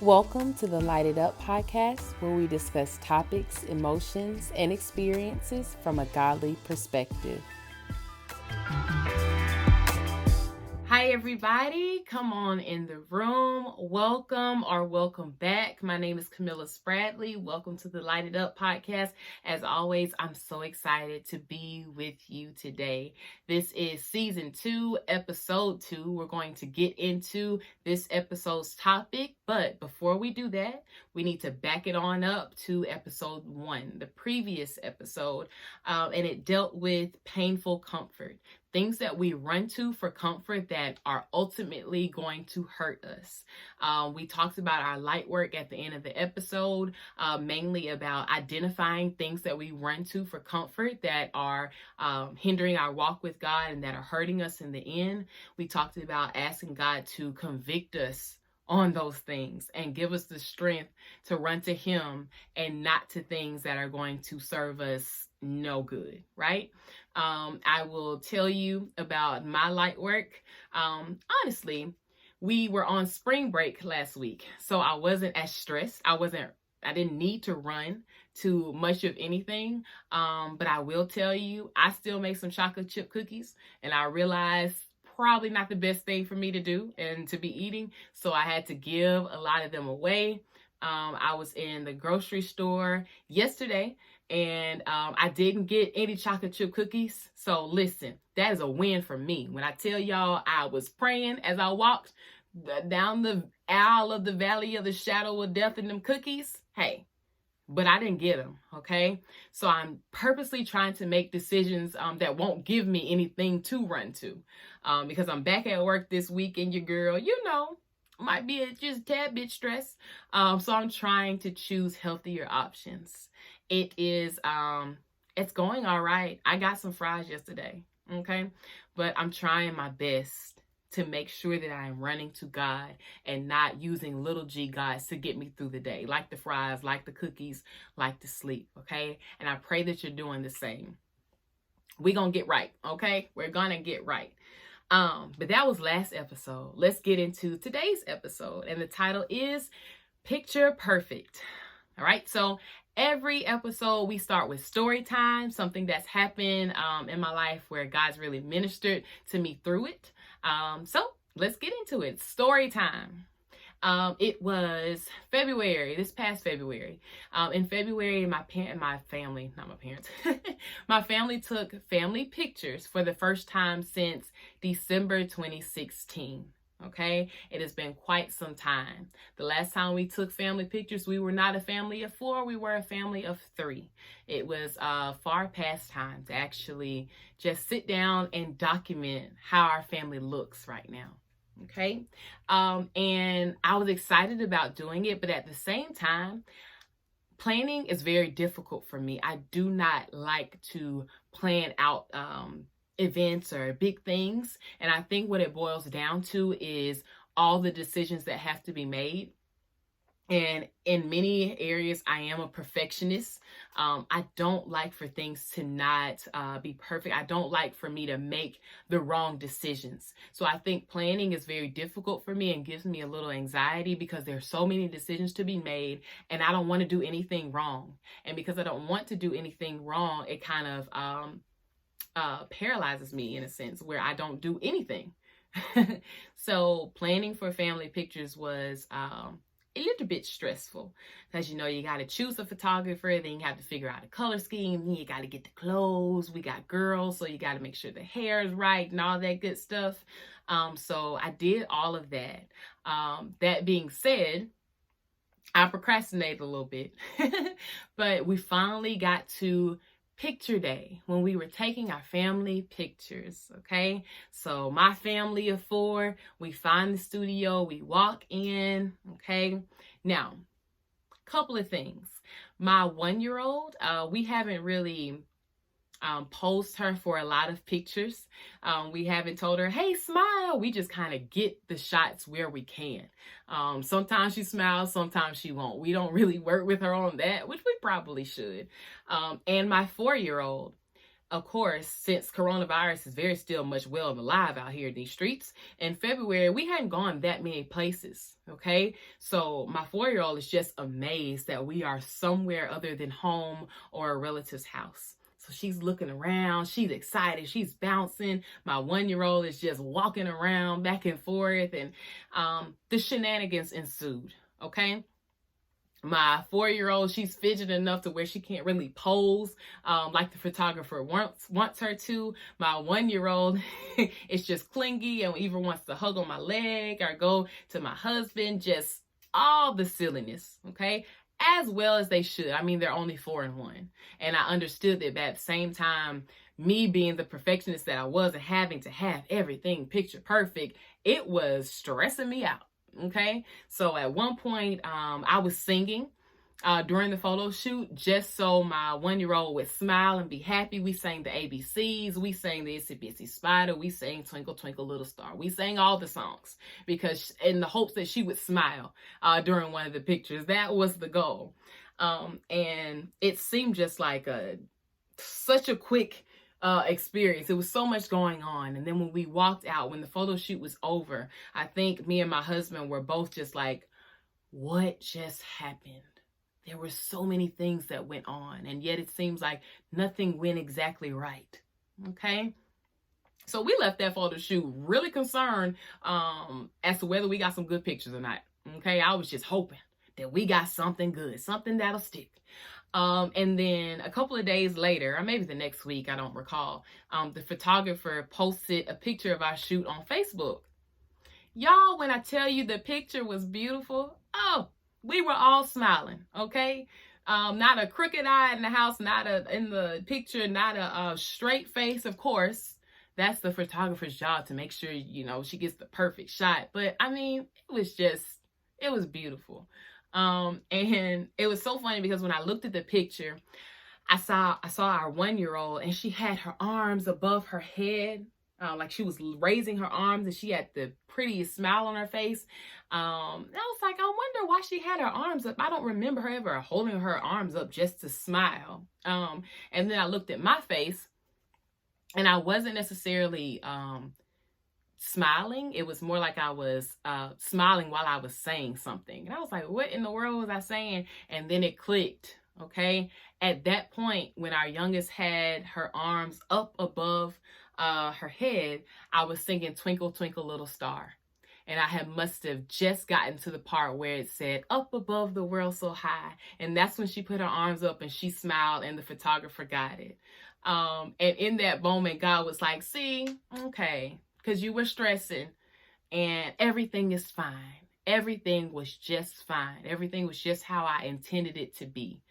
Welcome to the Light It Up podcast, where we discuss topics, emotions, and experiences from a godly perspective. Hi, everybody. Come on in the room. Welcome or welcome back. My name is Camilla Spradley. Welcome to the Light It Up podcast. As always, I'm so excited to be with you today. This is season 2, episode 2. We're going to get into this episode's topic, but before we do that, we need to back it on up to episode 1, the previous episode, and it dealt with painful comfort. Things that we run to for comfort that are ultimately going to hurt us. We talked about our light work at the end of the episode, mainly about identifying things that we run to for comfort that are hindering our walk with God and that are hurting us in the end. We talked about asking God to convict us on those things and give us the strength to run to Him and not to things that are going to serve us no good, right? I will tell you about my light work. Honestly, we were on spring break last week, so I wasn't as stressed. I didn't need to run to much of anything. But I will tell you, I still make some chocolate chip cookies, and I realized probably not the best thing for me to do and to be eating. So I had to give a lot of them away. I was in the grocery store yesterday and I didn't get any chocolate chip cookies. So listen, that is a win for me. When I tell y'all I was praying as I walked down the aisle of the valley of the shadow of death and them cookies, hey, but I didn't get them, okay? So I'm purposely trying to make decisions that won't give me anything to run to because I'm back at work this week and your girl, might be just a tad bit stressed. So I'm trying to choose healthier options. It is, it's going all right. I got some fries yesterday, okay? But I'm trying my best to make sure that I am running to God and not using little g gods to get me through the day, like the fries, like the cookies, like the sleep, okay? And I pray that you're doing the same. We're going to get right, okay? We're going to get right. But that was last episode. Let's get into today's episode. And the title is Picture Perfect. All right. So every episode we start with story time, something that's happened in my life where God's really ministered to me through it. So let's get into it. Story time. It was February, this past February. In February, my family took family pictures for the first time since December 2016. Okay, it has been quite some time. The last time we took family pictures, we were not a family of 4, we were a family of 3. It was far past time to actually just sit down and document how our family looks right now. Okay. And I was excited about doing it, but at the same time, planning is very difficult for me. I do not like to plan out events or big things. And I think what it boils down to is all the decisions that have to be made. And in many areas, I am a perfectionist. I don't like for things to not be perfect. I don't like for me to make the wrong decisions. So I think planning is very difficult for me and gives me a little anxiety because there's so many decisions to be made and I don't want to do anything wrong. And because I don't want to do anything wrong, it kind of paralyzes me in a sense where I don't do anything. So planning for family pictures was a little bit stressful because you got to choose a photographer, then you have to figure out a color scheme, then you got to get the clothes. We got girls, so you got to make sure the hair is right and all that good stuff. So I did all of that. That being said, I procrastinated a little bit, but we finally got to picture day when we were taking our family pictures. Okay, so my family of 4, we find the studio, we walk in. Okay, now couple of things. My 1-year-old, we haven't really posed her for a lot of pictures. We haven't told her, hey, smile. We just kind of get the shots where we can. Sometimes she smiles, sometimes she won't. We don't really work with her on that, which we probably should. And my 4-year-old, of course, since coronavirus is very still much well and alive out here in these streets, in February, we hadn't gone that many places. Okay. So my 4-year-old is just amazed that we are somewhere other than home or a relative's house. So she's looking around, she's excited, she's bouncing. My 1-year-old is just walking around back and forth, and the shenanigans ensued. Okay. My 4-year-old, she's fidgeting enough to where she can't really pose like the photographer wants her to. My 1-year-old is just clingy and even wants to hug on my leg or go to my husband. Just all the silliness, okay? As well as they should. I mean, they're only 4 and 1. And I understood that, but at the same time, me being the perfectionist that I was and having to have everything picture perfect, it was stressing me out. Okay, so at one point, I was singing during the photo shoot just so my 1-year-old would smile and be happy. We sang the ABCs, we sang the Itsy Bitsy Spider, we sang Twinkle Twinkle Little Star. We sang all the songs because in the hopes that she would smile during one of the pictures. That was the goal. And it seemed just like such a quick experience. It was so much going on. And then when we walked out, when the photo shoot was over, I think me and my husband were both just like, what just happened? There were so many things that went on, and yet it seems like nothing went exactly right. Okay. So we left that photo shoot really concerned as to whether we got some good pictures or not. Okay. I was just hoping that we got something good, something that'll stick. And then a couple of days later, or maybe the next week, I don't recall, the photographer posted a picture of our shoot on Facebook. Y'all, when I tell you the picture was beautiful, oh, we were all smiling, okay? Not a crooked eye in the house, in the picture, not a straight face, of course. That's the photographer's job to make sure, she gets the perfect shot. But I mean, it was beautiful. And it was so funny because when I looked at the picture, I saw our 1-year-old, and she had her arms above her head, like she was raising her arms, and she had the prettiest smile on her face. I was like, I wonder why she had her arms up. I don't remember her ever holding her arms up just to smile. And then I looked at my face, and I wasn't necessarily smiling. It was more like I was smiling while I was saying something. And I was like, what in the world was I saying? And then it clicked. Okay. At that point, when our youngest had her arms up above her head, I was singing Twinkle Twinkle Little Star. And I must have just gotten to the part where it said, up above the world so high. And that's when she put her arms up and she smiled, and the photographer got it. And in that moment, God was like, see, okay, because you were stressing, and everything is fine. Everything was just fine. Everything was just how I intended it to be.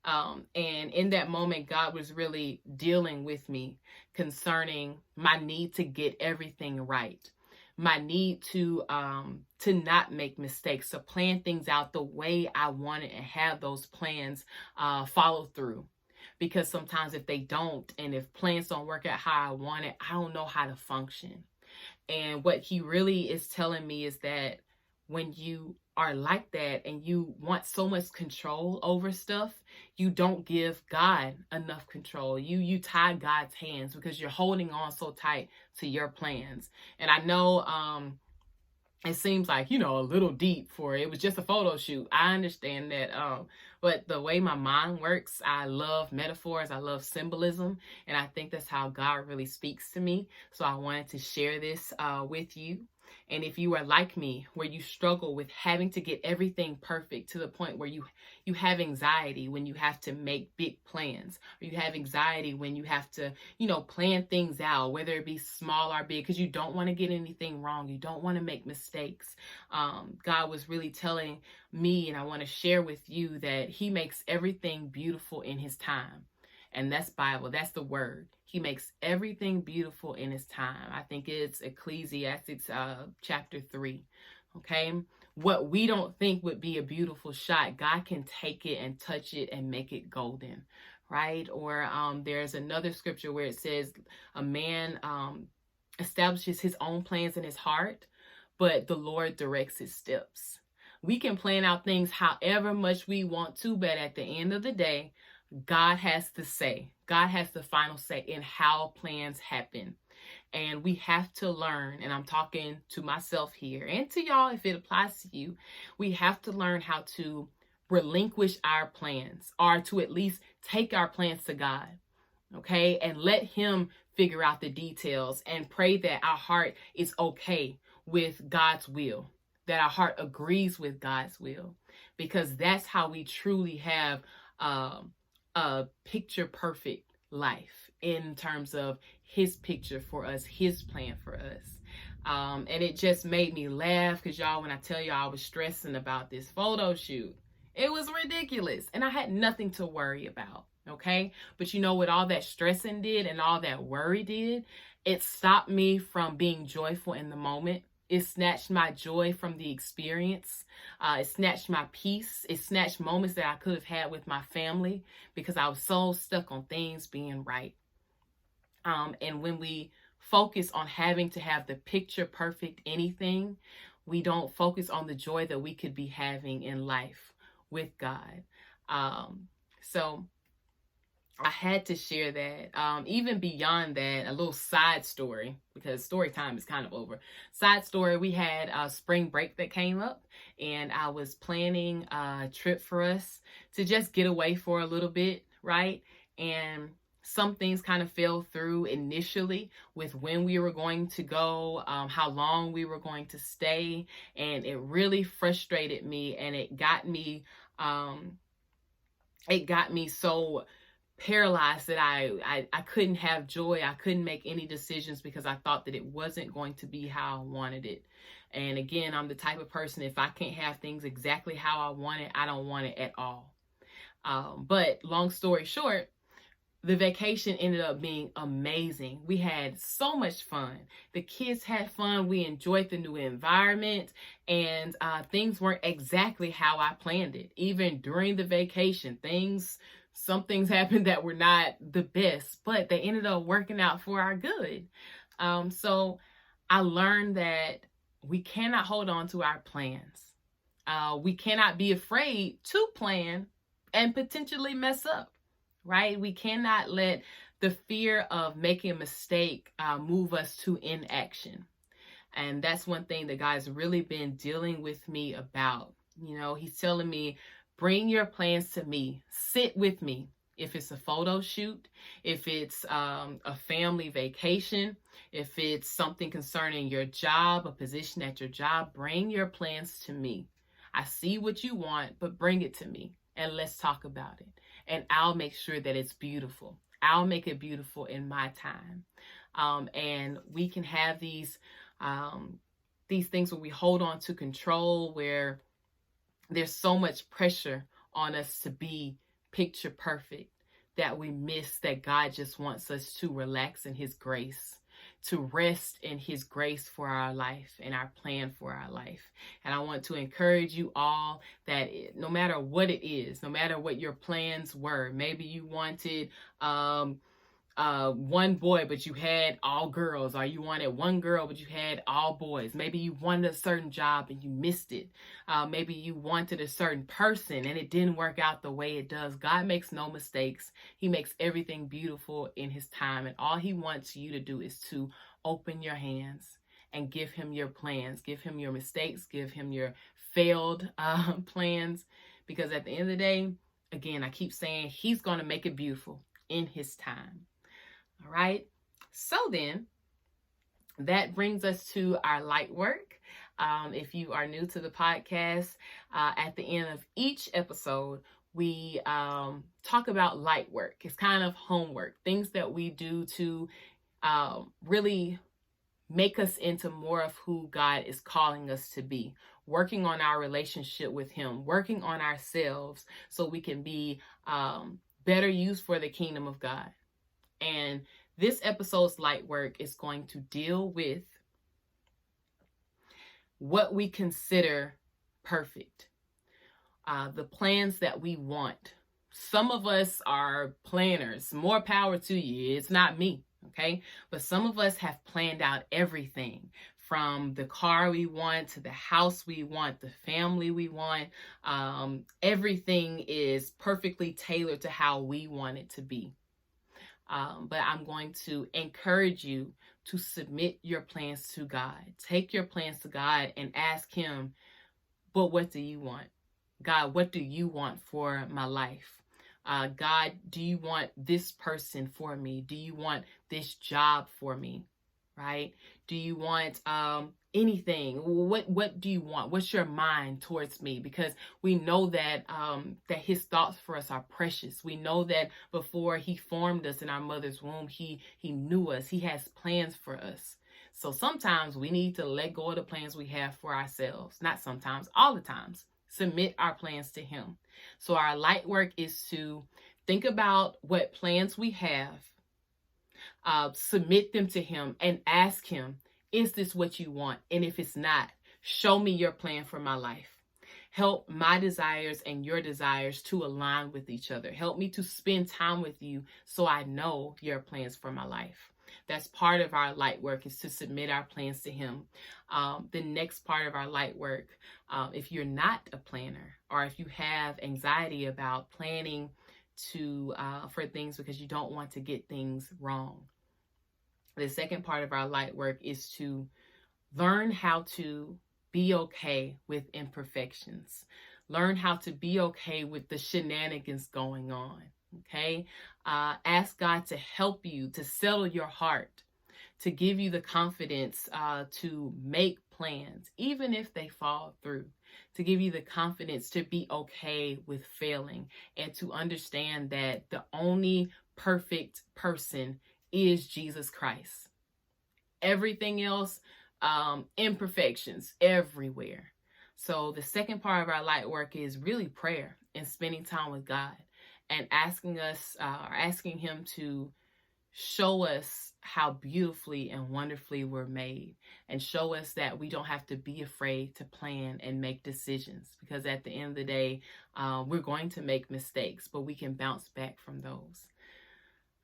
And in that moment, God was really dealing with me concerning my need to get everything right. My need to not make mistakes, to plan things out the way I wanted and have those plans follow through. Because sometimes if they don't, and if plans don't work out how I want it, I don't know how to function. And what he really is telling me is that when you are like that and you want so much control over stuff, you don't give God enough control. You tie God's hands because you're holding on so tight to your plans. And I know it seems like, a little deep for it was just a photo shoot. I understand that. But the way my mind works, I love metaphors. I love symbolism. And I think that's how God really speaks to me. So I wanted to share this with you. And if you are like me, where you struggle with having to get everything perfect to the point where you have anxiety when you have to make big plans, or you have anxiety when you have to, plan things out, whether it be small or big, because you don't want to get anything wrong. You don't want to make mistakes. God was really telling me, and I want to share with you, that he makes everything beautiful in his time. And that's Bible. That's the word. He makes everything beautiful in his time. I think it's Ecclesiastes chapter 3. Okay. What we don't think would be a beautiful shot, God can take it and touch it and make it golden. Right. Or there's another scripture where it says a man establishes his own plans in his heart, but the Lord directs his steps. We can plan out things however much we want to, but at the end of the day, God has the say. God has the final say in how plans happen. And we have to learn, and I'm talking to myself here and to y'all if it applies to you, we have to learn how to relinquish our plans, or to at least take our plans to God, okay? And let Him figure out the details, and pray that our heart is okay with God's will, that our heart agrees with God's will, because that's how we truly have a picture perfect life in terms of His picture for us, His plan for us. And it just made me laugh because y'all, when I tell y'all I was stressing about this photo shoot, it was ridiculous. And I had nothing to worry about. Okay. But you know what all that stressing did and all that worry did? It stopped me from being joyful in the moment. It snatched my joy from the experience. It snatched my peace. It snatched moments that I could have had with my family because I was so stuck on things being right. And when we focus on having to have the picture perfect anything, we don't focus on the joy that we could be having in life with God. So I had to share that. Even beyond that, a little side story, because story time is kind of over. Side story, we had a spring break that came up, and I was planning a trip for us to just get away for a little bit, right? And some things kind of fell through initially with when we were going to go, how long we were going to stay, and it really frustrated me, and it got me so paralyzed that I couldn't have joy. I couldn't make any decisions because I thought that it wasn't going to be how I wanted it. And again, I'm the type of person, if I can't have things exactly how I want it, I don't want it at all. But long story short, the vacation ended up being amazing. We had so much fun. The kids had fun. We enjoyed the new environment, and things weren't exactly how I planned it. Even during the vacation, some things happened that were not the best, but they ended up working out for our good. So I learned that we cannot hold on to our plans. We cannot be afraid to plan and potentially mess up. Right? We cannot let the fear of making a mistake move us to inaction. And that's one thing that God's really been dealing with me about. You know, He's telling me, bring your plans to me. Sit with me. If it's a photo shoot, if it's a family vacation, if it's something concerning your job, a position at your job, bring your plans to me. I see what you want, but bring it to me and let's talk about it. And I'll make sure that it's beautiful. I'll make it beautiful in my time. And we can have these things where we hold on to control, where there's so much pressure on us to be picture perfect that we miss that God just wants us to relax in His grace, to rest in His grace for our life and our plan for our life. And I want to encourage you all that no matter what it is, no matter what your plans were, maybe you wanted one boy, but you had all girls, or you wanted one girl, but you had all boys. Maybe you wanted a certain job and you missed it. Maybe you wanted a certain person and it didn't work out the way it does. God makes no mistakes. He makes everything beautiful in His time. And all He wants you to do is to open your hands and give Him your plans, give Him your mistakes, give Him your failed plans. Because at the end of the day, again, I keep saying He's going to make it beautiful in His time. All right. So then that brings us to our light work. If you are new to the podcast, at the end of each episode, we talk about light work. It's kind of homework, things that we do to really make us into more of who God is calling us to be, working on our relationship with Him, working on ourselves so we can be better used for the kingdom of God. And this episode's light work is going to deal with what we consider perfect, the plans that we want. Some of us are planners. More power to you. It's not me. Okay. But some of us have planned out everything from the car we want to the house we want, the family we want. Everything is perfectly tailored to how we want it to be. But I'm going to encourage you to submit your plans to God. Take your plans to God and ask Him, but what do you want? God, what do you want for my life? God, do you want this person for me? Do you want this job for me? Right? Do you want anything? What do you want? What's your mind towards me? Because we know that that His thoughts for us are precious. We know that before He formed us in our mother's womb, He knew us. He has plans for us. So sometimes we need to let go of the plans we have for ourselves. Not sometimes, all the times. Submit our plans to Him. So our light work is to think about what plans we have, submit them to Him, and ask Him, is this what you want? And if it's not, show me your plan for my life. Help my desires and your desires to align with each other. Help me to spend time with you so I know your plans for my life. That's part of our light work, is to submit our plans to Him. The next part of our light work, if you're not a planner, or if you have anxiety about planning for things because you don't want to get things wrong, the second part of our light work is to learn how to be okay with imperfections. Learn how to be okay with the shenanigans going on. Okay? Ask God to help you, to settle your heart, to give you the confidence to make plans, even if they fall through, to give you the confidence to be okay with failing, and to understand that the only perfect person is Jesus Christ. Everything else, imperfections everywhere. So the second part of our light work is really prayer and spending time with God, and asking Him to show us how beautifully and wonderfully we're made, and show us that we don't have to be afraid to plan and make decisions, because at the end of the day, we're going to make mistakes, but we can bounce back from those.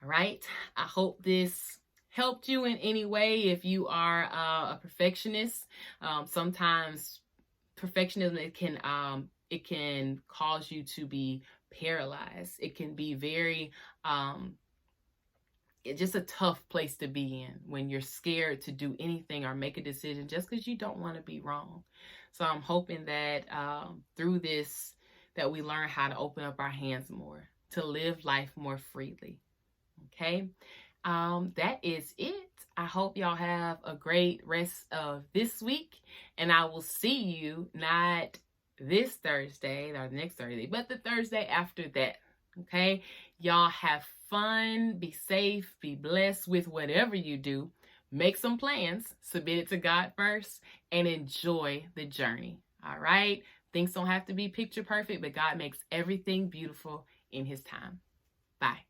All right. I hope this helped you in any way. If you are a perfectionist, sometimes perfectionism, it can cause you to be paralyzed. It can be very it's just a tough place to be in when you're scared to do anything or make a decision just because you don't want to be wrong. So I'm hoping that through this, that we learn how to open up our hands more, to live life more freely. Okay, that is it. I hope y'all have a great rest of this week, and I will see you not this Thursday or the next Thursday, but the Thursday after that. Okay, y'all have fun, be safe, be blessed with whatever you do. Make some plans, submit it to God first, and enjoy the journey. All right, things don't have to be picture perfect, but God makes everything beautiful in His time. Bye.